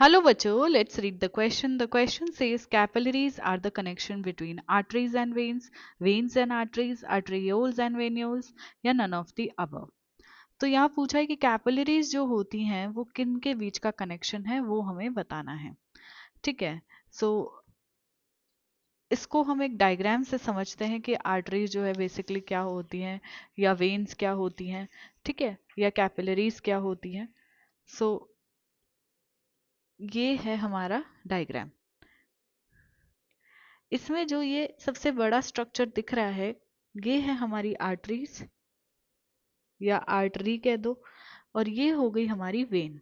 Hello बच्चों, let's read the question. The question says capillaries are the connection between arteries and veins, veins and arteries, arterioles and venules या none of the above. तो यहाँ पूछा है कि capillaries जो होती हैं वो किन के बीच का कनेक्शन है वो हमें बताना है. ठीक है. सो इसको हम एक डायग्राम से समझते हैं कि आर्टरीज जो है बेसिकली क्या होती हैं या वेन्स क्या होती हैं. ठीक है, या कैपिलरीज क्या होती हैं. सो ये है हमारा डायग्राम. इसमें जो ये सबसे बड़ा स्ट्रक्चर दिख रहा है ये है हमारी आर्टरीज या आर्टरी कह दो, और ये हो गई हमारी वेन.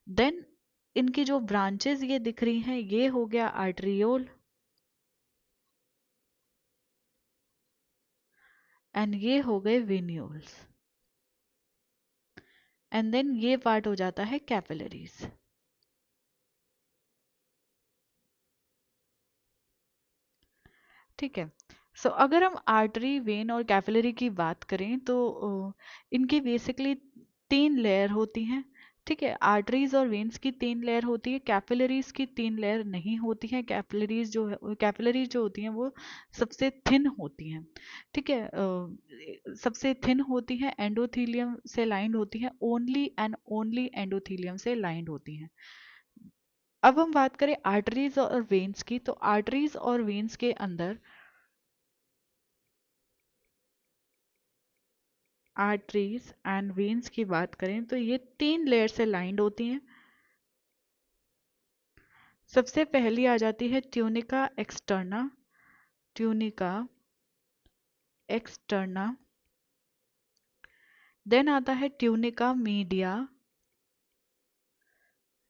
देन इनकी जो ब्रांचेस ये दिख रही हैं ये हो गया आर्टरियोल, एंड ये हो गए वेन्यूल्स, एंड देन ये पार्ट हो जाता है कैपिलरीज. ठीक है. सो अगर हम आर्टरी, वेन और कैपिलरी की बात करें तो इनकी बेसिकली 3 लेयर होती हैं. ठीक है, आर्टरीज और वेन्स की 3 लेयर होती है, कैपिलरीज की 3 लेयर नहीं होती हैं. कैपिलरीज जो है, कैपिलरीज जो होती हैं वो सबसे थिन होती हैं. ठीक है, सबसे थिन होती हैं, एंडोथीलियम से लाइंड होती हैं, ओनली एंड ओनली एंडोथीलियम से लाइंड होती हैं. अब हम बात करें आर्टरीज और वेन्स की, तो आर्टरीज और वेन्स के अंदर आर्टरीज एंड वेन्स की बात करें तो ये 3 लेयर से लाइंड होती हैं. सबसे पहली आ जाती है tunica externa. Tunica externa. Then आता है tunica media.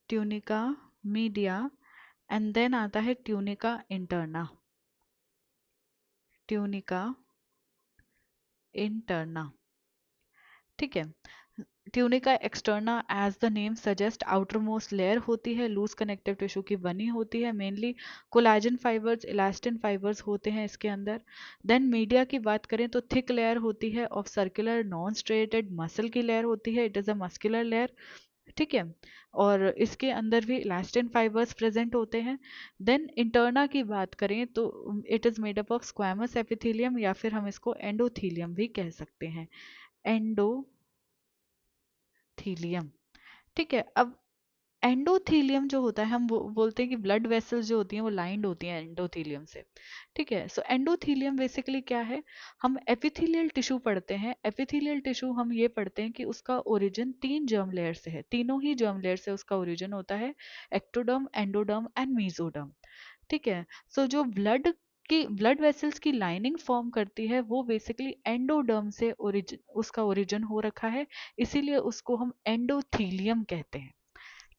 Tunica media. And then आता है ट्यूनिका इंटरना. Tunica interna. ठीक है. Tunica externa as the name suggest outermost layer होती है, लूज कनेक्टिव टिश्यू की बनी होती है, mainly collagen fibres, elastin fibres होते हैं इसके अंदर. देन मीडिया की बात करें तो थिक लेयर होती है of circular non striated muscle की लेयर होती है, it is a muscular layer. ठीक है, और इसके अंदर भी इलास्टिन फाइबर्स प्रेजेंट होते हैं. देन इंटरना की बात करें तो it is made up of squamous epithelium, या फिर हम इसको एंडोथीलियम भी कह सकते हैं. एंडोथीलियम. ठीक है. अब एंडोथीलियम जो होता है, हम बोलते हैं कि ब्लड वेसल्स जो होती हैं वो लाइंड होती हैं एंडोथीलियम से. ठीक है. सो एंडोथीलियम बेसिकली क्या है, हम एपिथेलियल टिश्यू पढ़ते हैं. एपिथेलियल टिश्यू हम ये पढ़ते हैं कि उसका ओरिजिन 3 जर्म लेयर से है, तीनों ही जर्म लेयर से उसका ओरिजिन होता है, एक्टोडर्म, एंडोडर्म एंड मीजोडर्म. ठीक है. सो जो ब्लड वेसल्स की लाइनिंग फॉर्म करती है वो बेसिकली एंडोडर्म से ओरिजिन, उसका ओरिजिन हो रखा है, इसीलिए उसको हम एंडोथीलियम कहते हैं.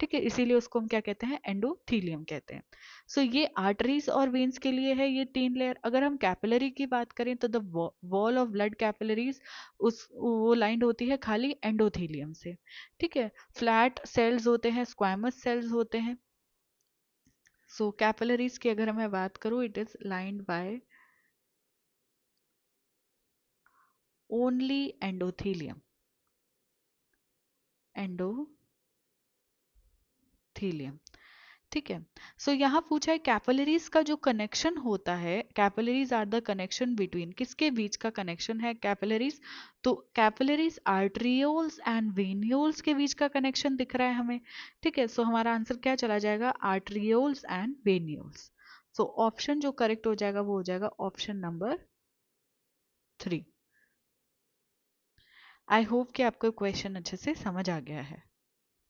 ठीक है, इसीलिए उसको हम क्या कहते हैं, एंडोथीलियम कहते हैं. सो ये आर्टरीज और वेन्स के लिए है ये 3 लेयर. अगर हम कैपिलरी की बात करें तो the wall of blood capillaries, उस वो लाइंड होती है खाली एंडोथीलियम से. ठीक है. फ्लैट सेल्स होते हैं, स्क्वैमस सेल्स होते हैं. सो कैपिलरीज की अगर मैं बात करूं, it is lined by only endothelium. Endothelium. ठीक है. सो यहाँ पूछा है कैपिलरीज का जो कनेक्शन होता है, capillaries are the connection between, किसके बीच का कनेक्शन है कैपिलरीज, तो कैपिलरीज आर्टरियोल्स एंड वेन्यूल्स के बीच का कनेक्शन दिख रहा है हमें. ठीक है. सो हमारा आंसर क्या चला जाएगा, arterioles and venules. So option जो करेक्ट हो जाएगा वो हो जाएगा ऑप्शन नंबर 3. आई होप कि आपको क्वेश्चन अच्छे से समझ आ गया है.